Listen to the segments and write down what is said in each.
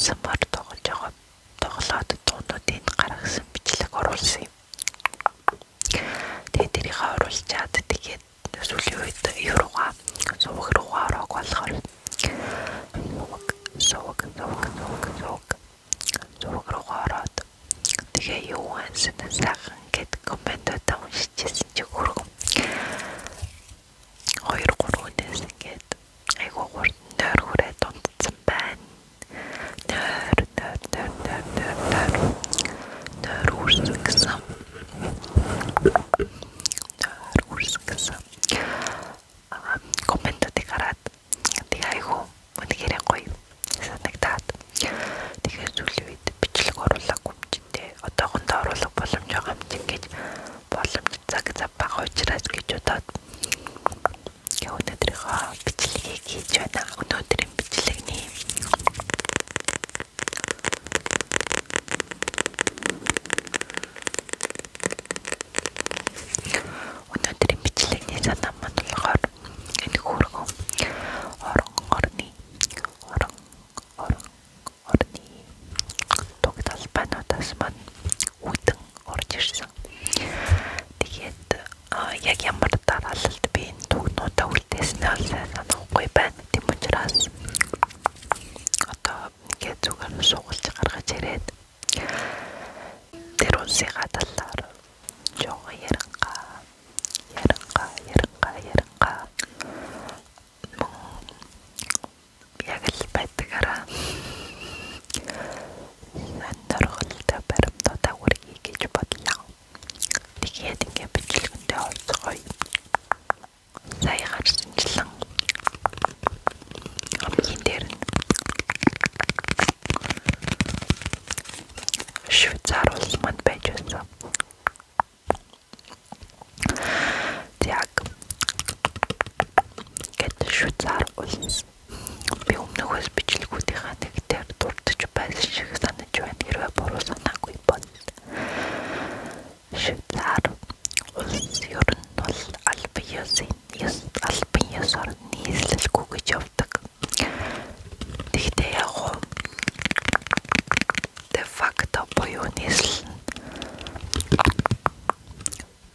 ASMR тоглоод дуунуудыг гаргасан бичлэг оруулсан юм. Тэгээд тэрийг оруулчаад тэгээд сүүлийн үед еврога сувг руугаа орох болохоор сувг руугаа ороод тэгээ юу ансан сайхан гэд комментод уншижсэн чи хөргөн 2-3 өнөөс ингээд айгуу гурд нойр хүрээд унтсан байна. Нойр үрсгсэн. Комментодыг хараад тэгээ айгуу үнэхээр гоё санагдаад тэгээ сүүлийн үед бичлэг оруулаагүй юм чи тээ одоохондоо оруулах боломж байгаа юм чи гэж боломж цаг бага учраас гэж удаад өнөөдрийнхөө бичлэгийг хийж байна. Өнөөдрийн бичлэгний санаа маань болохоор энэ хөргөн орон орны туг талбайнуудаас маань үүдэн орж ирсэн. Тэгээд яг ямар дараалалд би энэ тугнуудаа үлдээснээ ол сайн санахгүй байна. Тийм учраас одоо ингээд зүгээр суулж гаргаж ирээд тэр үнсийнхаа талаар жоо ярингаа яг л байдгаараа нандорголтой баримтуудаа үргэе гэж бодлоо. Тэгээд ингээд бичлэгэндээ олцгоё. Сая харсанчлан хамгийн дээр нь Швейцар улс манд байж байсан. Яг гэт Швейцар улс би өмнөхөөс бичлэгүүдийнхаа нэг дээр дурдж байсан шиг санаж байна. Хэрвээ буруу санаагүй бол Швейцар улс ер нь бол албан ёсоор нийслэлгүй гэж явдаг. Тэгтээ яг де факто буюу нийслэл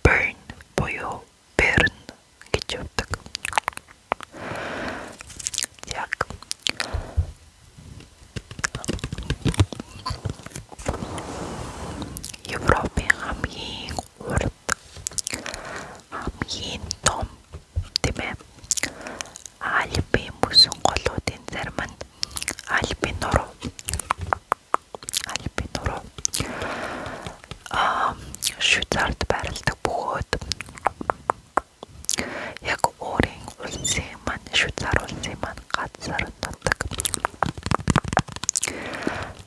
Bern буюу Bern гэж явдаг. Яг Европын хамгийн том тийм Альпийн бүсэн голуудын зарим нь Альпийн нуруу Швейцарт байрладаг бөгөөд яг өөрийн улсын маань Швейцар улсын маань газарнуудын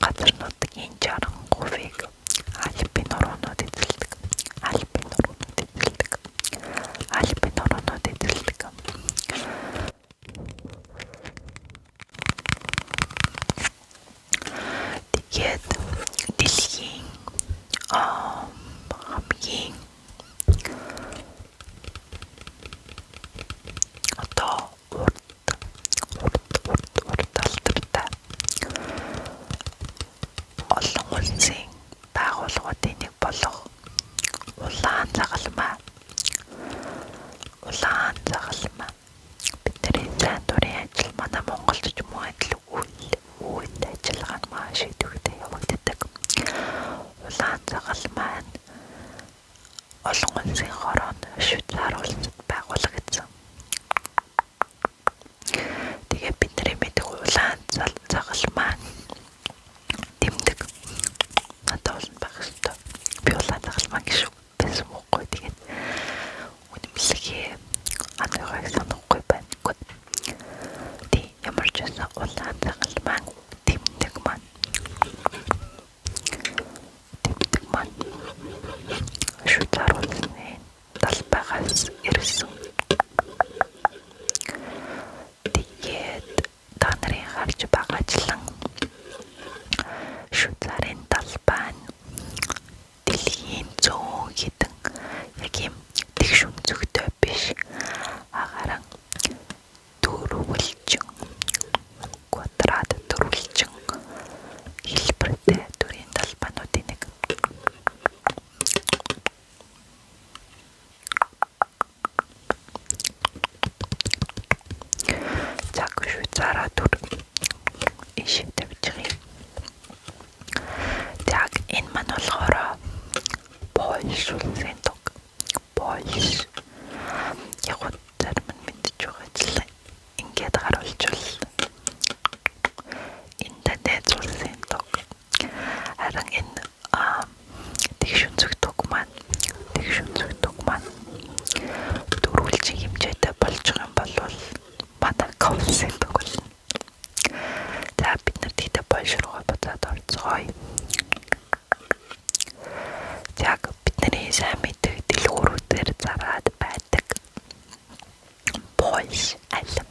60%-ийг Альпийн нуруунууд эзэлдэг. Тэгээд дэлхийн хамгийн одоо урд алдартай Польш руу буцаад орцгоё. Яг бидний сайн мэддэг дэлгүүрүүдээр зараад байдаг Польш алим.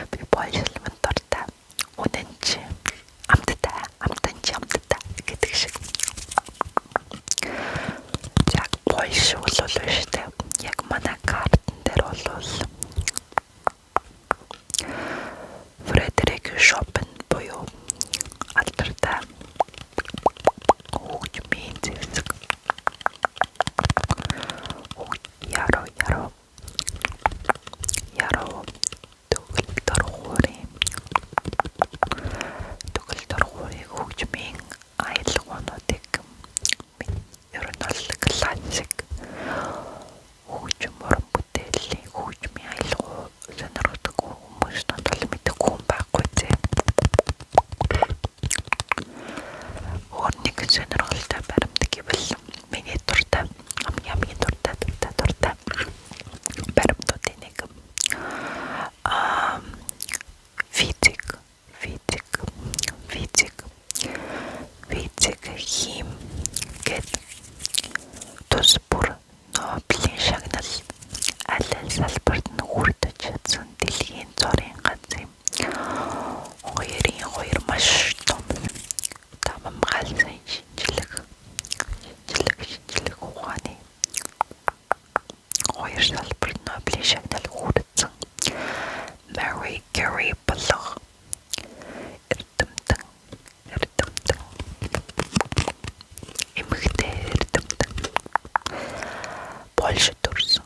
Би Польш алимд дуртай. Үнэн чи амттай гэдэг шиг. Яг Польш бол штэ. Яг манай картн дээр бол Фредерик Шопен буюу алдартай хөгжмийн зэвсэг. Яруу төгөл дургуурын хөгжмийн аялгуунуудыг ер нь бол классик хөгжим уран бүтээлийн хөгжмийн аялгуу сонирхдаг хүмүүс бол мэдээгүй юм байхгүй зэ. Өөр нэг сонирхолтой баримт гэвэл миний дуртай хамгийн дуртай баримтуудын нэг физик хим гэд тус бүр Нобелийн шагнал аль салбарт нь хүрдэж чадсан дэлхийн цорын ганц юм. Хоёр маш том тамамгалзын шинжлэх ухааны хоёр салбарт Нобелийн шагнал хүрдсэн Marie Curie болох эрдэмтэн Польшид төрсөн.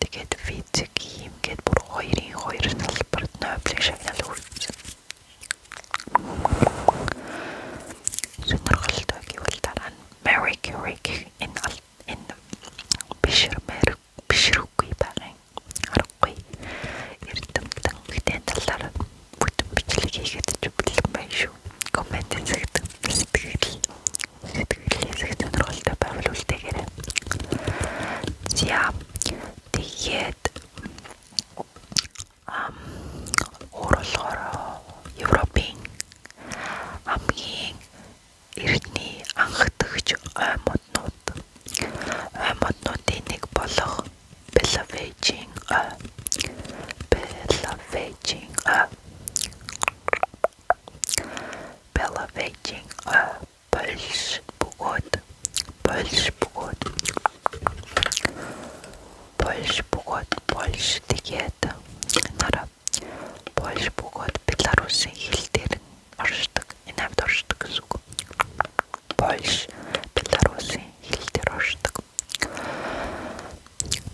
Тэгээд физик хиймгээд бүр хоёр салбарт Нобелийн шагнал хүргэсэн. Сонирхолтой гэвэл дараа нь Marie Curie энэ бишрүүгүй багын аргагүй эрдэмтэн гэдэг талаар бүтэн бичлэг хийгээд ч бэлэн байна шүү. Коммент хийгээд сэтгэл сонирхолтой байвал үлдээгээрэй. Тэгээд Европын хамгийн эртний анхдагч оймоднуудын нэг болох Беловежийн Польш тэгээд нараа Польш бөгөөд Беларусын хил дээр оршдог. Энэ хамт оршдог гэсэн үг. Польш Беларусын хил дээр оршдог.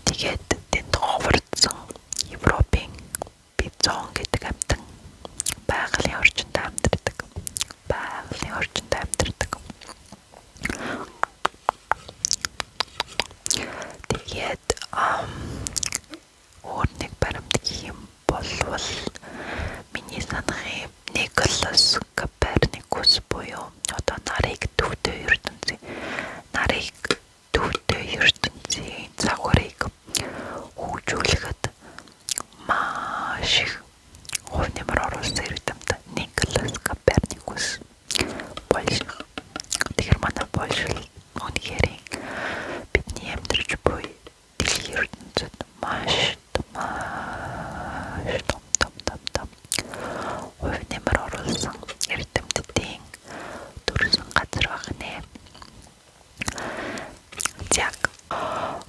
Тэгээд тэнд ховордсон Европын бизон гэдэг амьтан байгалийн орчинд амьдардаг. Тэгээд өөр нэг баримт юм болвол миний санахын Николас Коперникус буюу одоо нарыг төвтэй ертөнцийн загварыг хөгжүүлэхэд маш их хувь нэмэр оруулсан эрдэмтэн Николас Коперникус Польш. Тэгэхээр манай Польш үнэхээр бидний амьдарч буй дэлхийн ертөнцид маш том хувь нэмэр оруулсан эрдэмтдийн төрсэн газар багнэ. Яг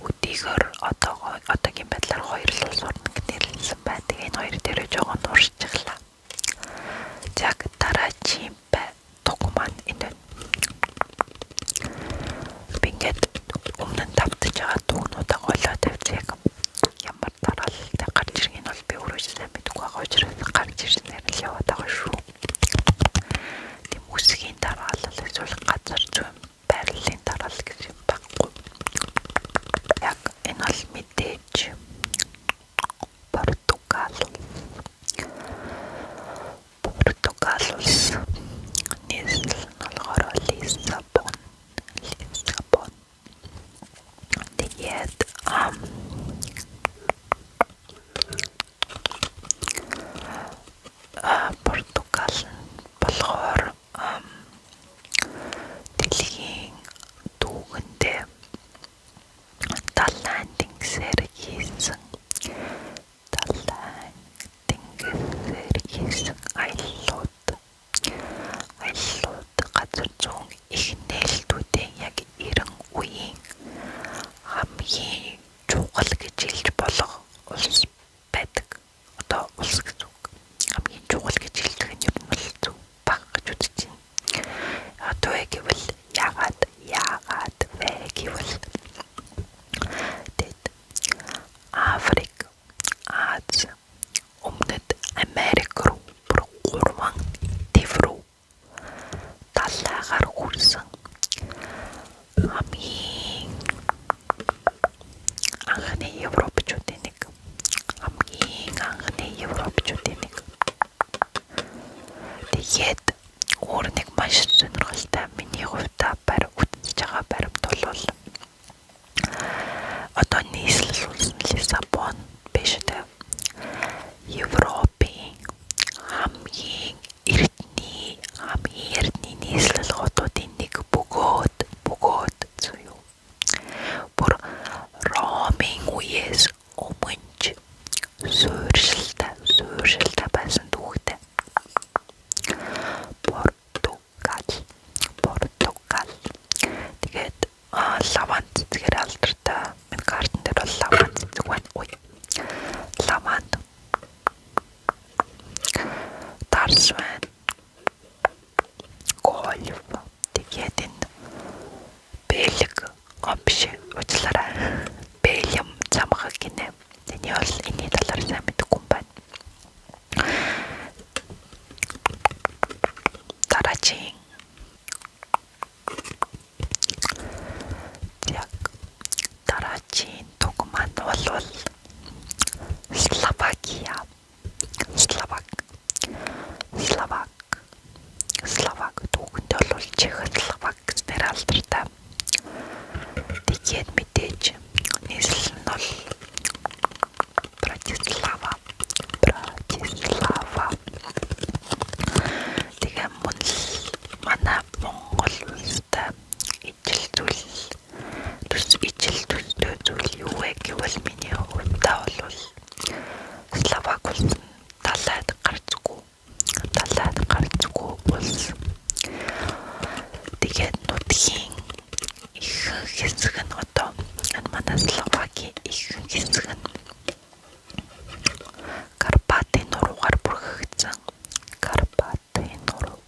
өдийгөр одоогийн байдлаар хоёр л улс орног нэрлсэн байдаг. Энэ хоёр дээрээ жоохон уршчихлаа. Яг дараагийн туг маань энэ би ингээд өмнө нь давтаж байгаа дугнуудаа голоо тавьчих. Ямар дараалалтай гарч ирэх нь бол би өөрөө сайн мэдгүй байгаа учраас гарч ирснээр л яваад байгаа шүү. Тэм үсгийн дараалал эсвэл газар зүйн байрлалын дараалал гэсэн юм баггүй. Яг энэ бол мэдээж Португал улс нийслэл нь болохоор Лиссабон. Тэгээд 3 төв рүү далайгаар хүрсэн хамгийн анхны европчуудын нэг. Тэгээд өөр нэг маш сонирхолтой миний хувьд үзэж байгаа баримт бол одоо нийслэл улс нь Лиссабон биш дээ. Европын хамгийн эртний нийслэл хотуудын нэг бөгөөд зөө. Бүр Ромын үеэс өмнө суурьшилтай байсан түүхтэй. Португал. Тэгээд лаван цэцгээр алдартай. Миний картан дээр бол лаван цэцэг байна. Лаван. Тарс байна. Гольф. Тэгээд энэ Бэлэг биш уучлаарай. Бэлэм замхаг гинэ. Тэний бол энэний талаар сайн мэдгүй юм байна. Дараагийн туг маань бол Словакия. Словак түүхэнд бол Чехословак гэснээр алдартай. Тэгээд мэдээж нийслэл нь бол Братислава. Тэгээ манай Монгол улстай ижил төстэй зүйл юу вэ гэвэл миний хувьд бол Словак улс талайд гарцгүй улс. Тэгээд нутгийн ихэнх хэсэг нь одоо манай Словакийн ихэнх хэсэг нь Карпатын нуруугаар бүрхэгдсэн. Карпатын нуруу.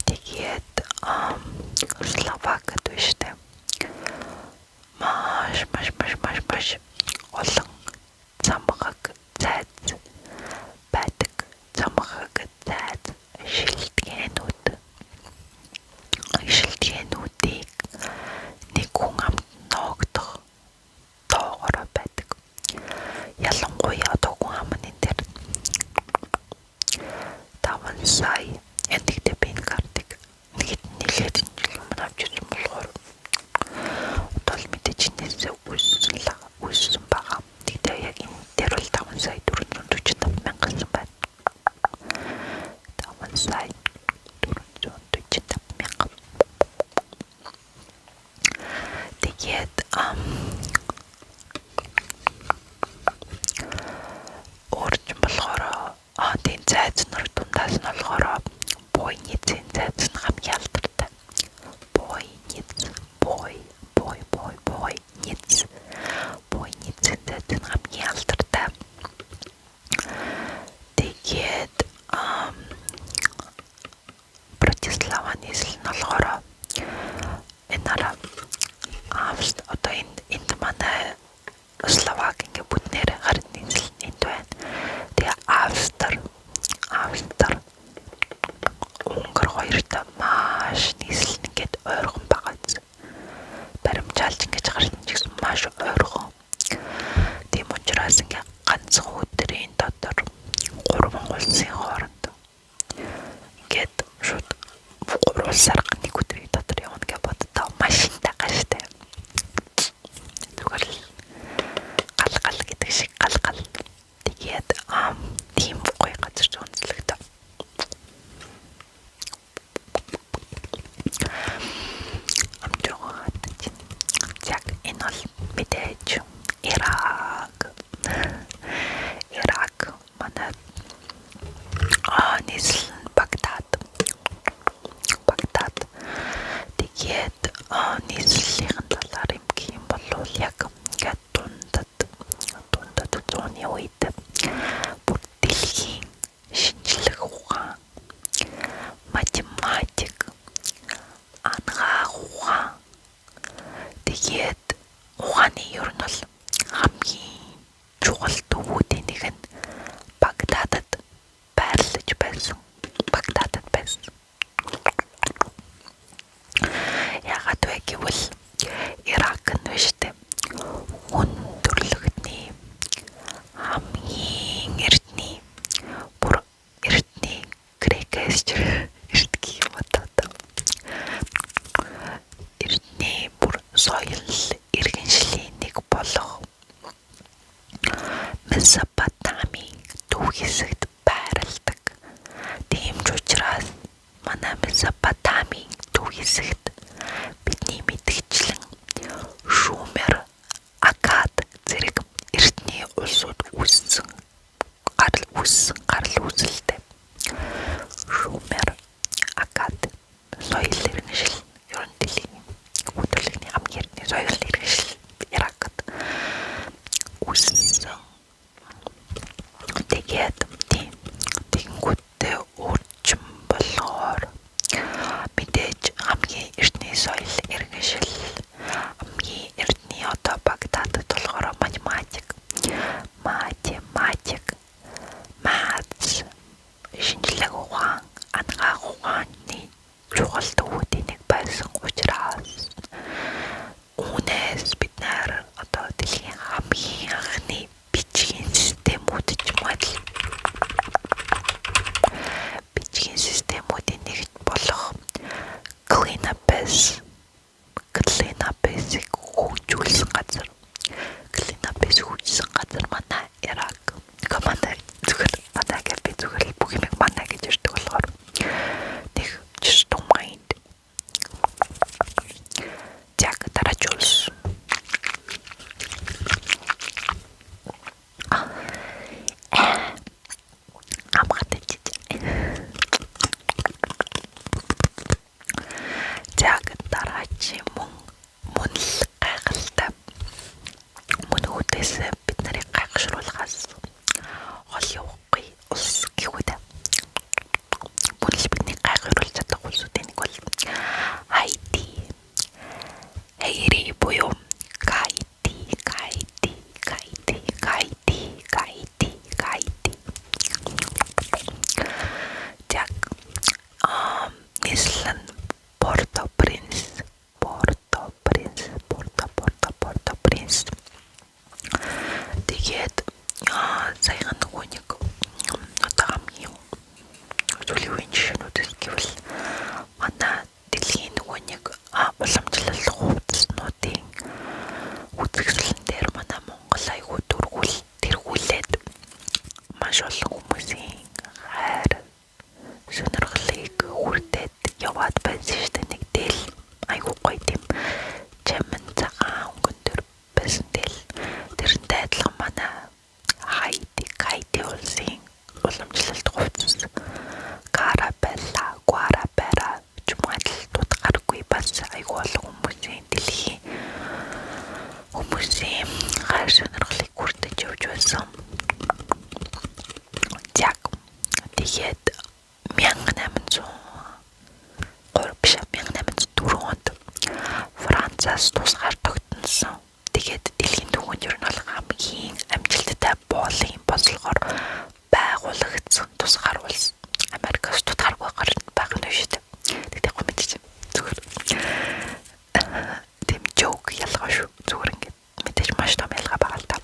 Тэгээд Словакд биштэй. Маш олон замхаг зайд байдаг. Шилтгээнүүдийг нэг хүн амт ноогдох доогоор байдаг. Ялангуяа одоо хүн амны дээр 5 сая яддаг би энэ картыг нэлээд жил өмнө авч ирсэн болохоор одоо л мэдээж нээсээ үүссэн байгаа. Тэгтээ яг энэ дээр бол 5 сая 445 мянга гэсэн байна. 5 сая 445 мянга. Тэгээд орж болохоор тийм зайц нар дундаас нь болохоор Бойницын зайц нь хамгийн алдартай. Бойницын зайц нь хамгийн алдартай. Тэгээд Братислава нийслэл нь болохоор энэ одоо энд манай Словак ингээ бүтнээр харин нийслэл энд байна. Тэгээ Австри, Унгар хоёртой маш нийслэл ингээд ойрхон байгаа зү. Баримжаалж ингэж харсан ч гэсэн маш ойрхон. Тийм учраас ингээ ганцхан өдрийн дотор 3 улсын хооронд ингээд шууд 3 улсаар нэг өдрийн дотор явна гэж боддоо машинтай гаштай. Зүгээр гал гэдэг шиг гал. Тэгээд тийм гоё газар онцлогтой. Яг энэ бол мэдээж Ирак манай нийслэл Багдад. Тэгээд нийслэлийн талаар юм гэх юм бол яг ингээд дундад зууны үед бүр дэлхийн шинжлэх ухаан, математик, анагаах ухаан, тэгээд ухааны Миний ер нь бол хамгийн чухал төвүүдийн нэг нь Багдадад байрлаж байсан. Багдадад байсан. Яагаад вэ гэвэл Ирак нь биш үү? Өндөрлөгний хамгийн эрдний бүр эрдний грекээс эрдгий юм одоо. Эрдний бүр соёл иргэншлийн нэг болох Месопотамийн төв хэсэгт байрладаг. Тийм ч учраас манай Месопотамийн төв хэсэгт бидний мэдгчлэн Шумер, Акад зэрэг эртний улсууд үүссэн гарал үүсэлтэй. Шумер, Акад соёл иргэншил ер нь дэлхийн хөдөлгөөний хамгийн эртний соёл иргэншил Иракт үүссэн. Тэгээд тэгэнгүүтээ урьдчилан болохоор мэдээж хамгийн эртний соёл иргэншил хамгийн эртний одоо Багдадад болохоор математик, мац, шинжлэх ухаан, анагаах ухааны чухал төвүүдийн нэг байсан учраас үүнээс бид нэр одоо дэлхийн хамгийн анхны бичгийн системүүд ч юм уу бичгийн системүүдийн нэг болох Клинопесийг хөгжүүлсэн газар. Клинопес хөгжсөн газар манай Ирак. Манай зүгээр манай гэж би зүгээр бүх юм манай гэж ярьдаг болохоор нэг just don't mind. Яг дараач мөн л гайхалтай. Мөн үүдээс бид нарыг гайхшруулахаас хол явахгүй улс гэхүүд. Мөн л бидний гайхшруулж чадах улсуудын нэг бол Хайри буюу Гайти. Яг Нислан Порто-Принс. Тэгээд саяхан нөгөө нэг одоо хамгийн зүйлийн үеийн жишээнүүдээс гэвэл манай дэлхийн нөгөө нэг уламжлал хувцснуудын үзэгсэлэн дээр манай Монгол аягүй тэргүүлээд маш олон хүмүүсийн хайр сонирхлыг хүртээд яваад байсан шүү дээ. Нэг дээл аягүй гоё тийм чамн цагаан өнгөн төр байсан дээл. Тэрнтэй адилхан манай Хайти улсын уламжлалт хувцас Гуарабера чумаалт гаргүй бас аягүй олон хүмүүсийн хайр сонирхлыг хүртэж явж байсан. Яг тэгээд 1804 онд Францаас тусгаар тогтносон. Тэгээд дэлхийн түвшинд ер нь бол хамгийн амжилттай боолын бослогоор байгуулагдсан тусгаар улс. Америкаас тутааргүй байх нь шүү дээ. Тэгээд яг мэдээж зүгээр. Тэм жок ялгаа шүү. Зүгээр ингээд мэдээж маш том ялгаа байгаа л та.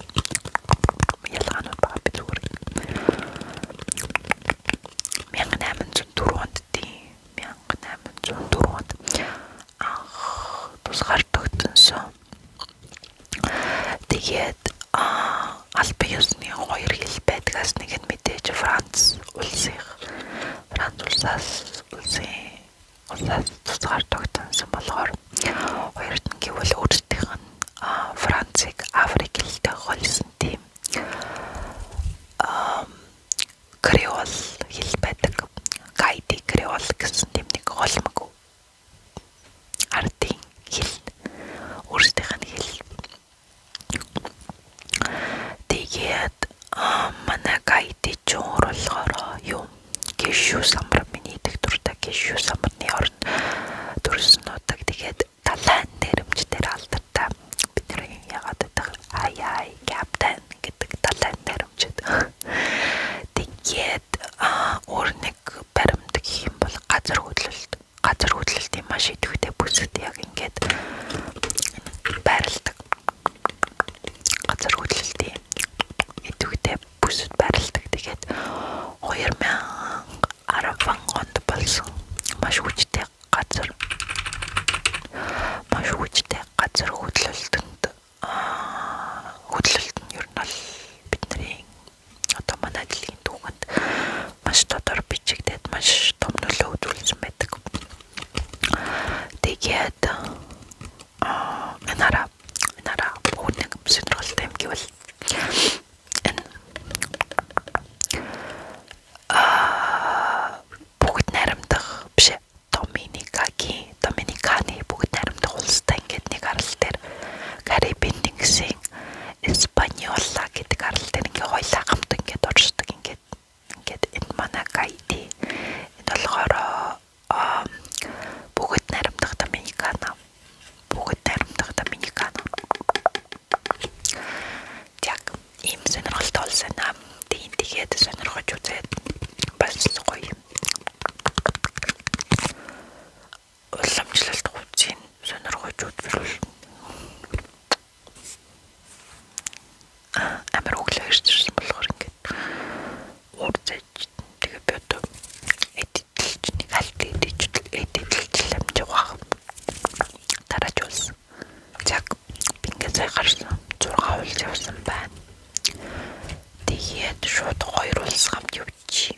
Ялгаанууд байгаа би зүгээр. 1804 онд тусгаар тогтносон. Тэгээд албан ёсны хоёр хил байдгаас нэг нь мэдээж Франц улсаас тусгаар тогтносон болохоор хоёрт нь гэвэл өөрсдийнх нь Францыг Африк хэлтэй холсон тийм креол хэл байдаг. Гайди креол гэсэн тийм нэг холмог ардын хэл өөрсдийнх нь хэл. Тэгээд манай Гайди чөөр болохоор юм Кишүү самбар миний идэх дуртай Кишүү самбарны орн төрсөн нутаг. Тэгээд талайн нэрмжээр алдартай. Бид нэр ягаад улс хамт явчих.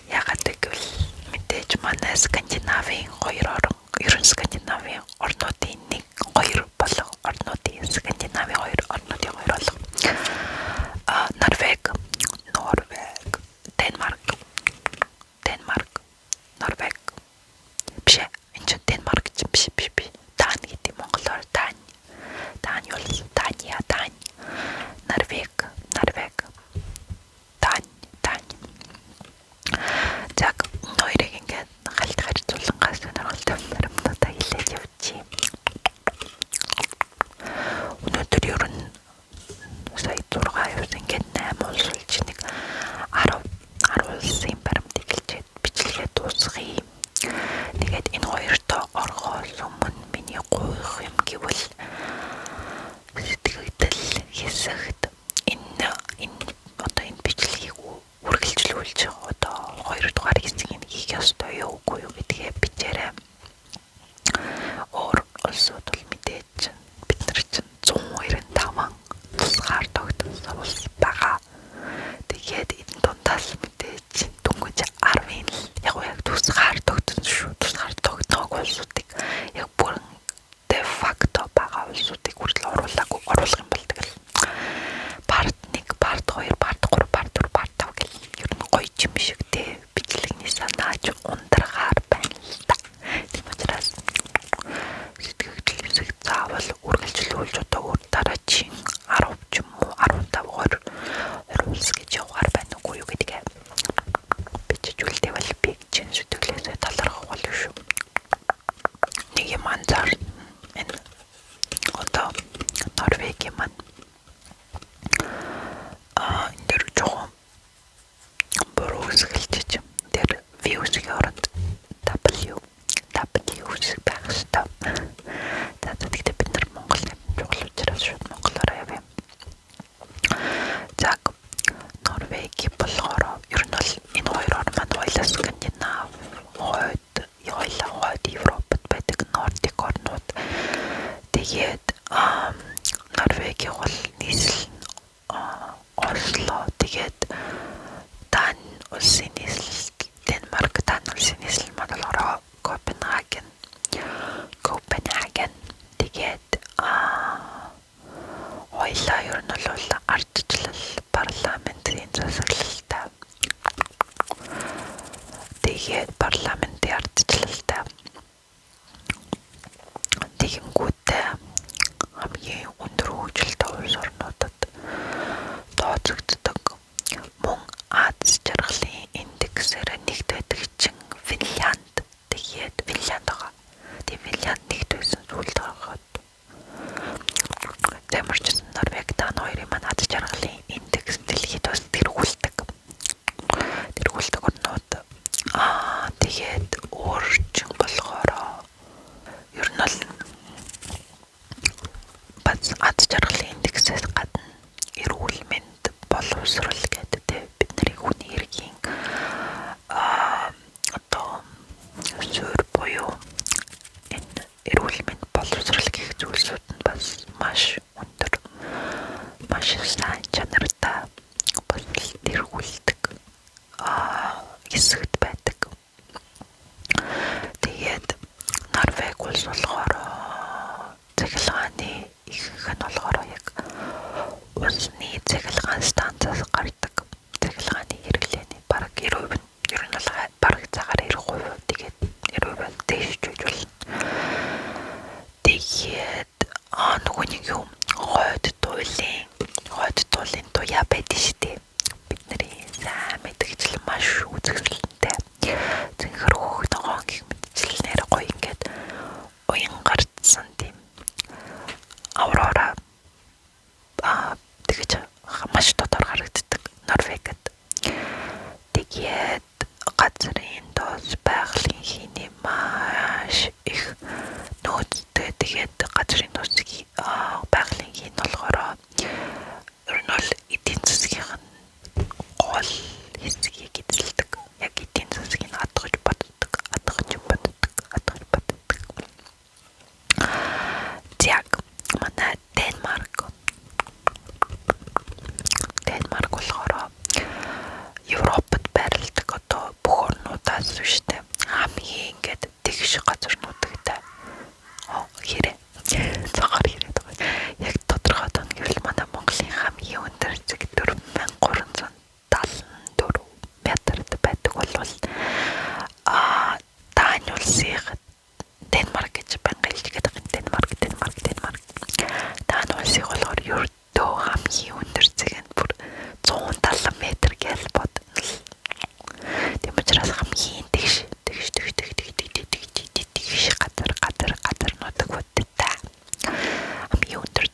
Ягаад гэвэл мэдээж манай Скандинавын 2 орн, ерөн Скандинавын орнуудын нэг 2 болох орнуудын Скандинавын 2 орнуудын 2 болох Норвеги, Денмарк, Норвеги. Биш энэ ч Денмарк ч биш. Дани гэдэг монголоор Дани. Дани улс, Дания, Норвеги. Яг хоёрыг ингээд хальт харьцуулангаас сонирхолтой баримтуудаа хэлээд явчих. Өнөөдөр ер нь сая 6 явсан ингээд 8 улс болж нэг 10 улсын баримтыг хэлчихэд бичлэгээ дуусгая. Тэгээд энэ хоёртоо орохоос өмнө миний гуйх юм гэвэл сэтгэгдэл хэсэгт энэ бичлэгийг үргэлжлүүлж одоо 2 дугаар хэсгийг хийх ёстой юу үгүй юу гэдгээ бичээрэй. Өөр улсууд бол мэдээж бид нар чинь 195 тусгаар тогтсон улс байгаа. Тэгээд энэ дундаас мэдээж дөнгөж 10-ын яг тусгаар тогтсон шүү. Тусгаар тогтноог улсуудыг яг бүрэн де факто байгаа улсуудыг хүртэл оруулах юм бол тэгэл парт 1, парт 2, парт 3, парт 4, парт 5 гэх ер нь гоё юм шиг те бичлэгний санаач ундрахаар байна л та. Тийм учраас сэтгэгдэл хэсэг заавал үргэлжлүүлж одоо өөр дараагийн 10 ч юм уу 15 20 улс гэж явахаар байна уу юу гэдгээ бичиж үлдээвэл би чинь сэтгэлээсээ талархах болно шүү. Нэг юм анзаар энэ одоо Норвегийн маань энэ жоохон буруу үсгэлж тэр виусгийн оронд W үсэг байх хэрэгтэй. Тэгээд бид нар Монгол чухал учраас шууд монголоор явъя. За Норвеги болохоор ер нь бол энэ хоёр орн маань хоёлаа Скандинав, хойд Европод байдаг Нордик орнууд. Тэгээд Норвеги бол нийслэл Осло, тэгээд Дани улсын нийслэл Денмарк, Дани улсын нийслэл маань болохоор Копенгаген. Тэгээд хоёлаа ер нь бол ардчлал парламентын засаглалтай. Тэгээд парламентын ардчлалтай. Тэгэнгүүтээ хамгийн өндөр хөгжилтэй улс орнуудад тооцогддог. Мөн Аз жаргалын индексээр нэгт байдаг чинь Финлянд. Тэгээд Финлянд байгаа. Тэгээд Финлянд нэгт байсан зүйлд гаргаад. Тамирч Норвеги Дани хоёрын маань Аз жаргалын индекс дэлхийд бас тэргүүлдэг орнууд. Тэгээд өөрчн болохоор ер нь бол бац Аз жаргалын индексээс гадна эрүүл мэнд боловсрол гэдэг бидний хүний эргийн одоо зөв буюу энэ эрүүл мэнд боловсрол гэх зүйлсүүд нь бас маш өндөр, маш сайн чанартай бас тэргүүлдэг хэсэгт байдаг. Тэгээд Норвеги улс болохоор цахилгааны ихэнх нь болохоор яг улсны цахилгаан станцаас гардаг. Цахилгааны хэрэглээний бараг 90% нь ер нь бол бараг цагаар 90%. Тэгээд 90% дэвшиж болно. Тэгээд нөгөө нэг юм хойд туйлын туяа байдаг шүү дээ. Бидний сайн мэдгчлэн маш үзэсгэлэнтэй. Зинхэр хөөх ногоон гэх мэтчлэнээр гоё ингээд уян гарцсан тийм Аврора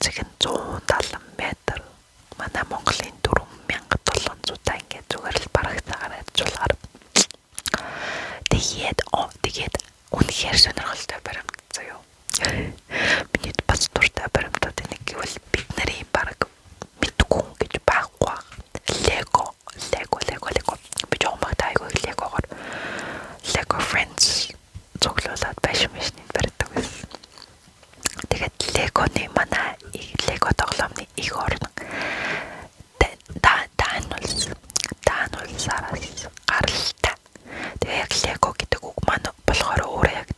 нууцыг нь 170 метр. Манай Монголын 4700 та ингээд зүгээр л бараг цагаар ажиллаар. Тэгээд үнэхээр сонирхолтой баримт заяа. Миний бас дуртай баримтууд нэг гэвэл бид нарын бараг мэдгүй гэж байхгүй. Лего. Би жоомогтой айгүй легогоор Lego Friends цуглуулад байшин барьдаг байсан. Тэгээд легоны манай лего тоглоомны их орон даануулсараас гаралтай. Тэгээ яг лего гэдэг үг маань болохоор өөрөө яг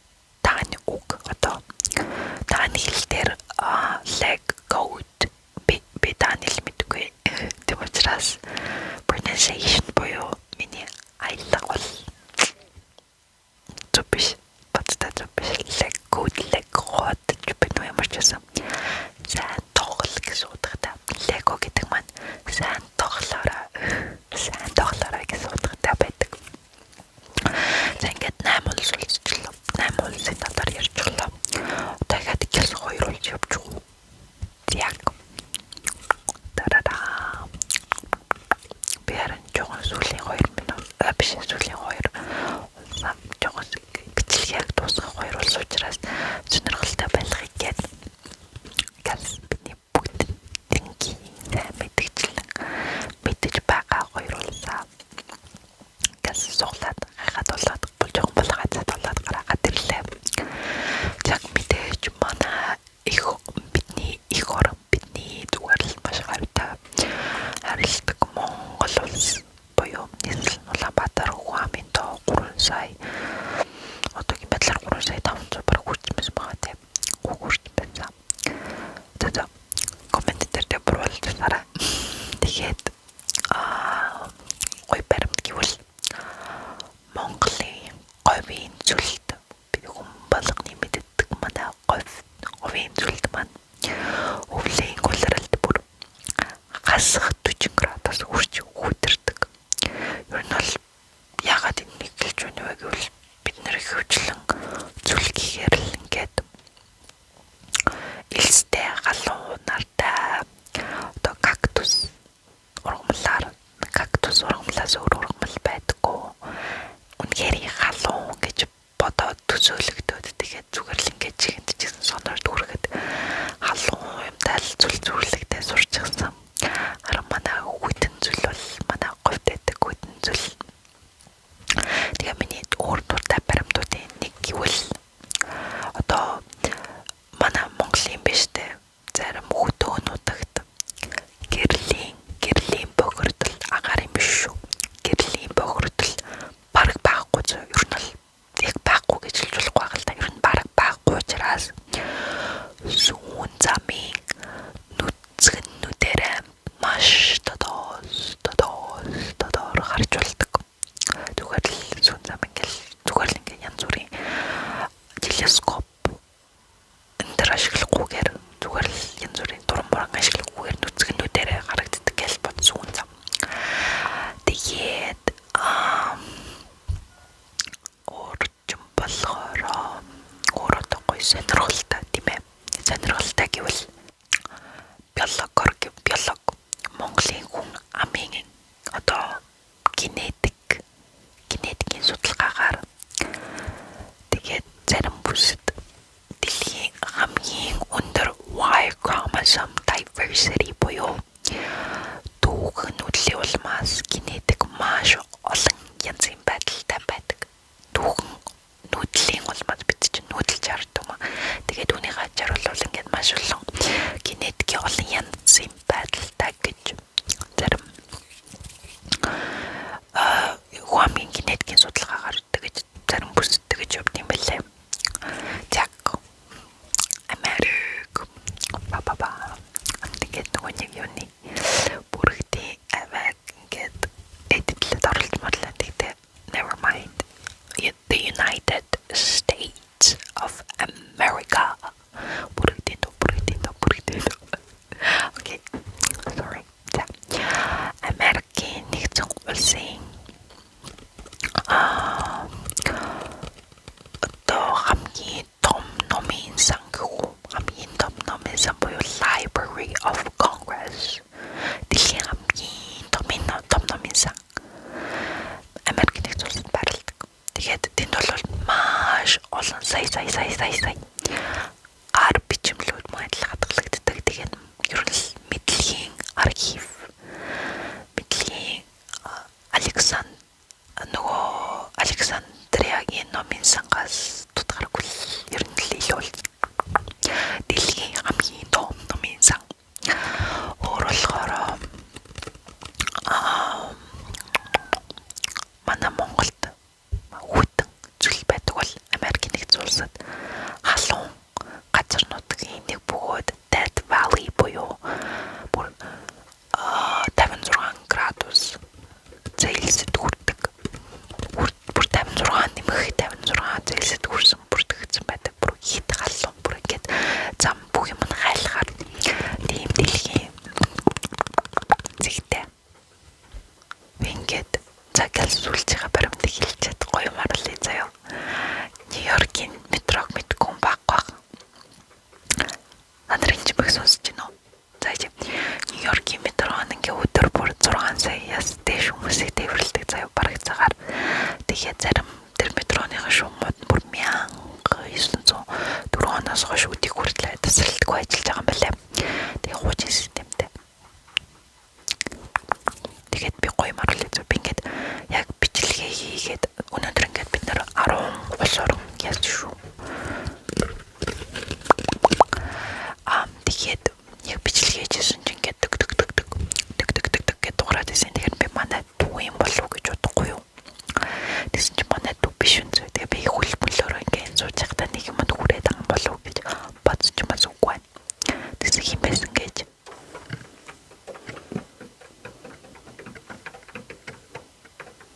дааны үг. Одоо дааны хэл дээр легод би дааны хэл мэдгүй. Тэм учраас pronunciation буюу миний аялал бол зүбиш легод би ямар ч байсан. Сайн тоглол гэсэн утгатай. Лего гэдэг маань сайн тоглоорой гэсэн утгатай байдаг. За ингээд 8 улс үлсчлээ. 8 улсын талаар ярьчихлаа. Тэгээд ихээс 2 улс явчих. Яг. Тарара. Бэрэн жоохон сүүлийн 2 минут. Биш сүүлийн 2. Улсаа жоохон бичлэгийг дуусгах 2 улс учраас сонирхолтой байлгыг гээд газ бидний бүгд тэнгийн мэдэж байгаа 2 улсаа газ суглаад хадуулаад жоохон болгоод хадуулаад гаргаад ирлээ. Яг мэдээж манай бидний их орон бидний зүгээр л маш гартай харилдаг Монгол улс буюу нийслэл Улаанбаатар Ухаамын тоо 3 сая одоогийн байдлаар 3 сая 500 бараг хүрчмэс байгаа тийм. Хүрчмэс. За коммент дээр буруулсараа. Тэгээд гой баримт гэвэл Монголын говийн зүлд би хүн болгоны мэддэг манай говийн зүлд маань өвлийн улиралд бүр гасах 40 градус хүрч хүдэрдэг. Ер нь бол ягаад энийг хэлж байна вэ гэвэл бид нэр хөвчлэн зүл гэхээр л ингээд элстэй галуу нартай одоо кактус ургамлаас өөр ургамал байдаггүй. Үнэхээр галуу гэж бодоод төсөөлөгдөөд тэгээд зүгээр л ингээд чигэнд чигсэн сонор дүүргэд галуу юмтай л зүрлэгтэй сурчихсан. Харин манай хүйтэн зүл бол манай говьд байдаг хүйтэн зүл. Тэгээ миний өөр дуртай баримтуудын нэг гэвэл одоо манай Монголын биштэй зарим хөдөөнүүдэгт гэрлийн бохирдол агаар юм биш шүү. Гэрлийн бохирдол бараг байхгүй зөө. Ер нь бол яг байхгүй гэж хэлж болохгүй л да. Ер нь бараг байхгүй учраас сүүн замын нүцгэннүүдээр маш тодор харж болдог. Зүгээр л сүүн зам ингээл зүгээр л ингээ янз бүрийн телескоп энэ ашиглахгүйгээр зүгээр л янз бүрийн дурман ашиглахгүйгээр нүцгэннүүдээр харагддаг гэж бод сүүн зам. Тэгээд орчин болохоор өөрөө гоё сонирхолтой тийм ээ. Сонирхолтой гэвэл биолог Монголын хүн амын одоо генетикийн судалгаагаар тэгээд зарим бүсэд дэлхийн хамгийн өндөр Y chromosome diversity буюу түүхнүүдлийн улмаас генетик маш олон янзын байдалтай байдаг. Түүхэн нүүдлийн улмаас бид чинь нүүдэлж хардаг юм. Тэгээд түүнийг харуулвал ингээд маш олон генетикийн олон янзын байдалтай гэж зарим Ухаамын генетикийн судалгаагаар тэгэж зарим бүсэд тэгэж явд юм байлээ. Яг Америк тэгээд нөгөө нэг юуны бүрэгдийн аваад ингээд эдитлээд оролцож модлаа тэгтээ never mind. The United States of America бүрэгдийн сураад байсан. Тэгэхээр би манай дүү юм болов уу гэж